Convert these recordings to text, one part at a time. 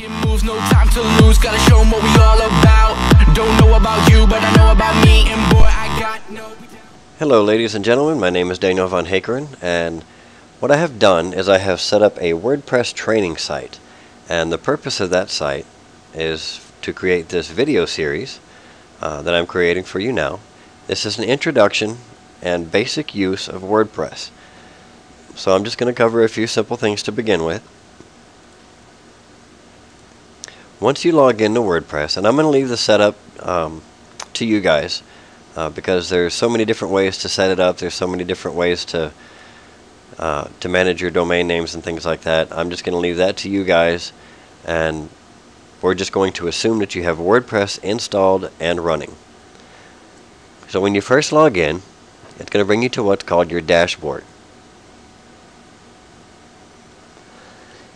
Moves, no time to lose, gotta show 'em what we all about. Don't know about you, but I know about me, and boy, I got no. Hello ladies and gentlemen, my name is Daniel von Hakeren, and what I have done is I have set up a WordPress training site, and the purpose of that site is to create this video series that I'm creating for you now. This is an introduction and basic use of WordPress. So I'm just going to cover a few simple things to begin with. Once you log into WordPress, and I'm going to leave the setup to you guys because there's so many different ways to set it up. There's so many different ways to manage your domain names and things like that. I'm just going to leave that to you guys, and we're just going to assume that you have WordPress installed and running. So when you first log in, it's going to bring you to what's called your dashboard.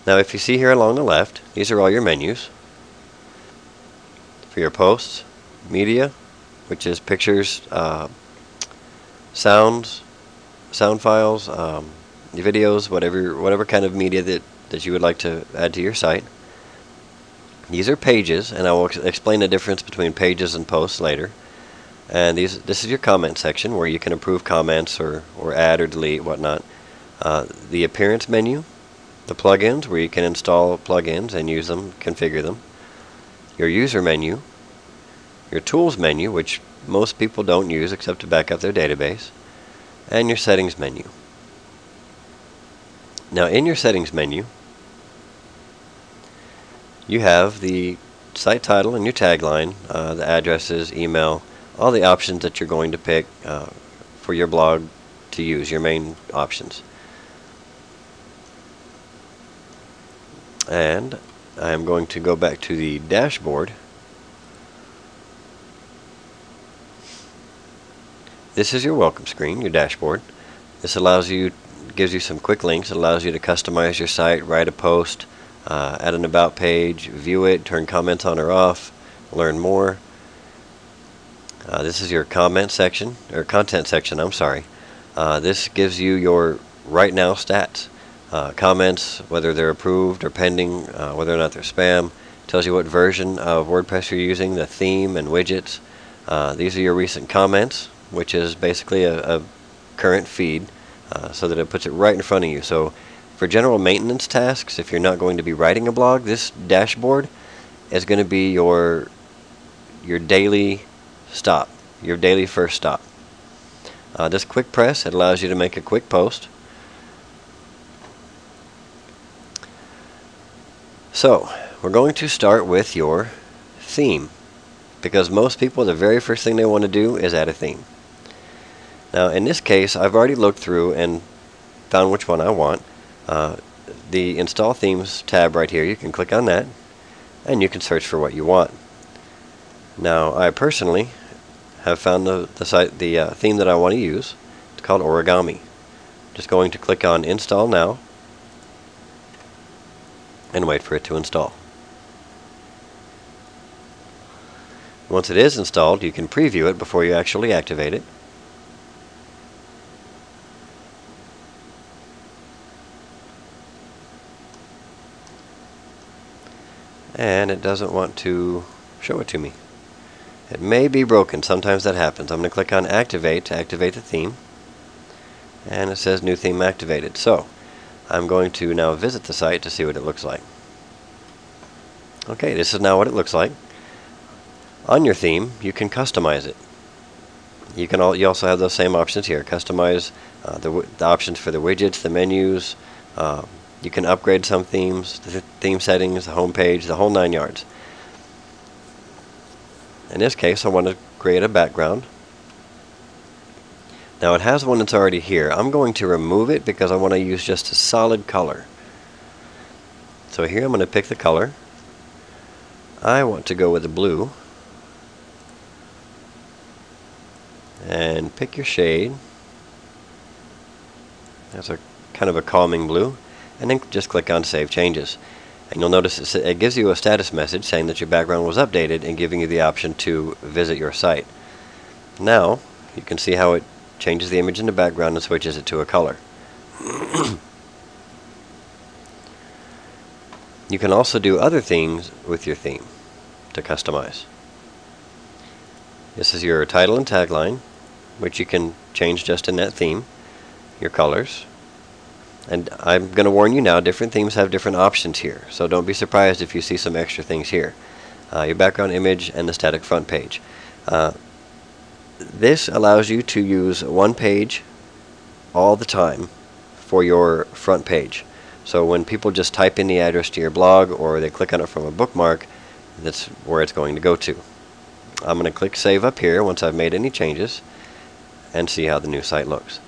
Now if you see here along the left, these are all your menus for your posts, media, which is pictures, sound files, videos, whatever kind of media that you would like to add to your site. These are pages, and I will explain the difference between pages and posts later. And this is your comment section where you can approve comments or add or delete, whatnot. The appearance menu, the plugins where you can install plugins and use them, configure them. Your user menu, your tools menu, which most people don't use except to back up their database, and your settings menu. Now in your settings menu, you have the site title and your tagline, the addresses, email, all the options that you're going to pick for your blog to use, your main options. And I'm going to go back to the dashboard. This is your welcome screen, your dashboard. This gives you some quick links. It allows you to customize your site, write a post, add an about page, view it, turn comments on or off, learn more. This is your comment section, or content section, I'm sorry. This gives you your right now stats. Comments, whether they're approved or pending, whether or not they're spam. Tells you what version of WordPress you're using, the theme and widgets. These are your recent comments, which is basically a current feed, so that it puts it right in front of you. So for general maintenance tasks, if you're not going to be writing a blog, this dashboard is going to be your daily stop, your daily first stop. This quick press, it allows you to make a quick post. So we're going to start with your theme, because most people, the very first thing they want to do is add a theme. Now in this case, I've already looked through and found which one I want. The Install Themes tab right here, you can click on that and you can search for what you want. Now I personally have found the theme that I want to use. It's called Origami. Just going to click on Install Now and wait for it to install. Once it is installed, you can preview it before you actually activate it. And it doesn't want to show it to me. It may be broken. Sometimes that happens. I'm going to click on Activate to activate the theme, and it says New Theme Activated. So I'm going to now visit the site to see what it looks like. Okay, this is now what it looks like. On your theme, you can customize it. You also have those same options here. Customize the options for the widgets, the menus. You can upgrade some themes, the theme settings, the home page, the whole 9 yards. In this case, I want to create a background. Now it has one that's already here. I'm going to remove it because I want to use just a solid color. So here I'm going to pick the color. I want to go with the blue. And pick your shade. That's a kind of a calming blue. And then just click on Save Changes. And you'll notice it gives you a status message saying that your background was updated and giving you the option to visit your site. Now you can see how it changes the image in the background and switches it to a color. You can also do other things with your theme to customize. This is your title and tagline, which you can change just in that theme. Your colors. And I'm going to warn you now, different themes have different options here, so don't be surprised if you see some extra things here. Your background image and the static front page. This allows you to use one page all the time for your front page. So when people just type in the address to your blog or they click on it from a bookmark, that's where it's going to go to. I'm going to click Save up here once I've made any changes and see how the new site looks.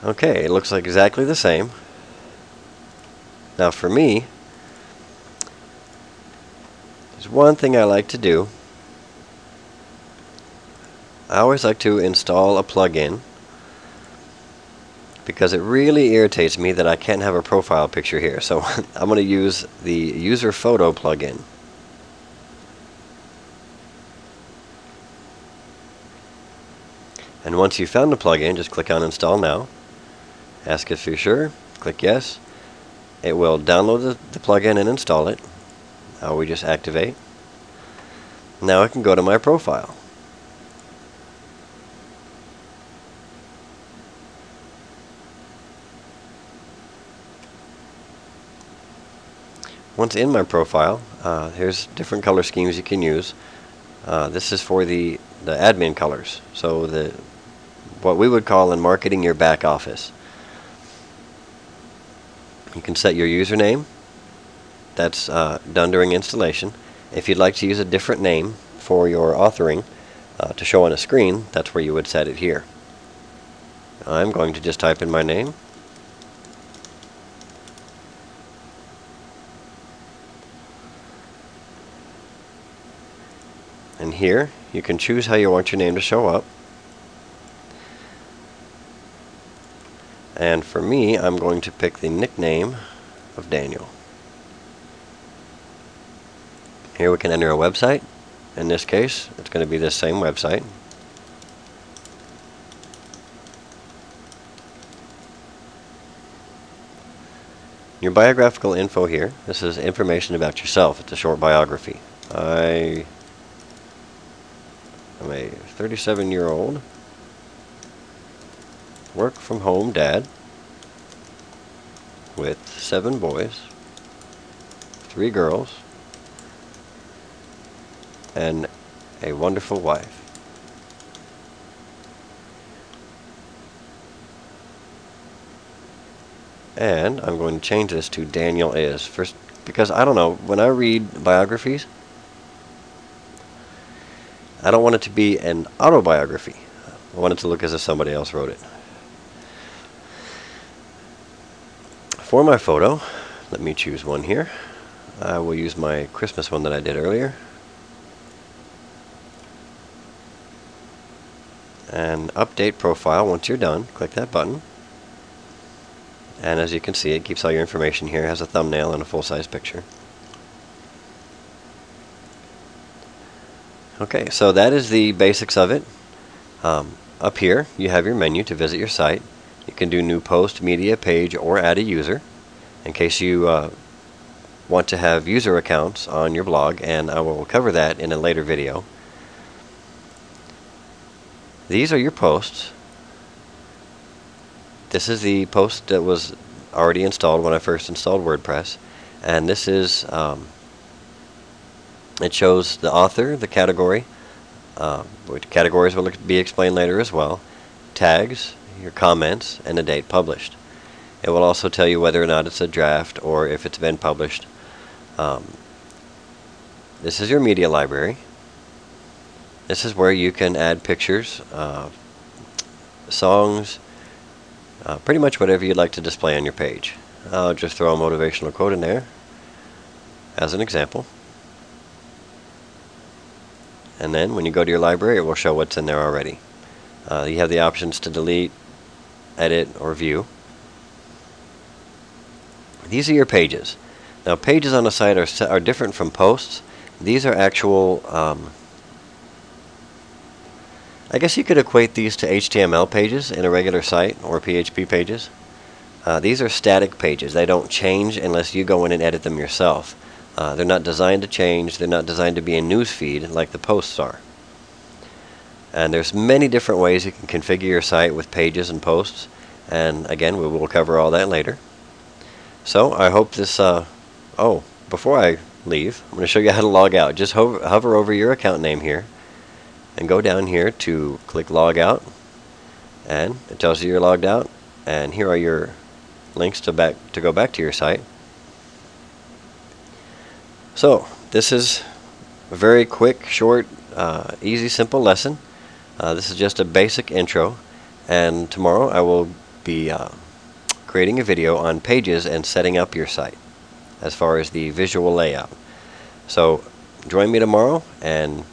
Okay, it looks like exactly the same. Now for me, there's one thing I like to do. I always like to install a plugin because it really irritates me that I can't have a profile picture here. So I'm going to use the user photo plugin. And once you've found the plugin, just click on Install Now. Ask if you're sure. Click Yes. It will download the plugin and install it. Now we just activate. Now I can go to my profile. Once in my profile, here's different color schemes you can use. This is for the admin colors, so what we would call in marketing your back office. You can set your username. That's done during installation. If you'd like to use a different name for your authoring to show on a screen, that's where you would set it here. I'm going to just type in my name. And here, you can choose how you want your name to show up. And for me, I'm going to pick the nickname of Daniel. Here we can enter a website. In this case, it's going to be this same website. Your biographical info here. This is information about yourself. It's a short biography. I'm a 37-year-old work from home dad with 7 boys, 3 girls, and a wonderful wife. And I'm going to change this to Daniel is first, because I don't know, when I read biographies, I don't want it to be an autobiography. I want it to look as if somebody else wrote it. For my photo, let me choose one here. I will use my Christmas one that I did earlier. And update profile. Once you're done, click that button. And as you can see, it keeps all your information here. It has a thumbnail and a full-size picture. Okay, so that is the basics of it. Up here, you have your menu to visit your site. You can do new post, media, page, or add a user in case you want to have user accounts on your blog, and I will cover that in a later video. These are your posts. This is the post that was already installed when I first installed WordPress, and this is it shows the author, the category, which categories will be explained later as well, tags, your comments, and the date published. It will also tell you whether or not it's a draft or if it's been published. This is your media library. This is where you can add pictures, songs, pretty much whatever you'd like to display on your page. I'll just throw a motivational quote in there as an example. And then when you go to your library, it will show what's in there already. You have the options to delete, edit, or view. These are your pages. Now, pages on a site are different from posts. These are actual, I guess you could equate these to HTML pages in a regular site, or PHP pages. These are static pages. They don't change unless you go in and edit them yourself. They're not designed to change. They're not designed to be a news feed like the posts are. And there's many different ways you can configure your site with pages and posts. And again, we will cover all that later. So I hope this, oh, before I leave, I'm going to show you how to log out. Just hover over your account name here and go down here to click log out, and it tells you you're logged out, and here are your links to go back to your site. So this is a very quick, short, easy, simple lesson. This is just a basic intro, and tomorrow I will be creating a video on pages and setting up your site as far as the visual layout. So join me tomorrow and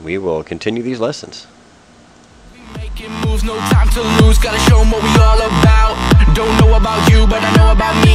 we will continue these lessons. Making moves, no time to lose, gotta show 'em what we all about. Don't know about you, but I know about me.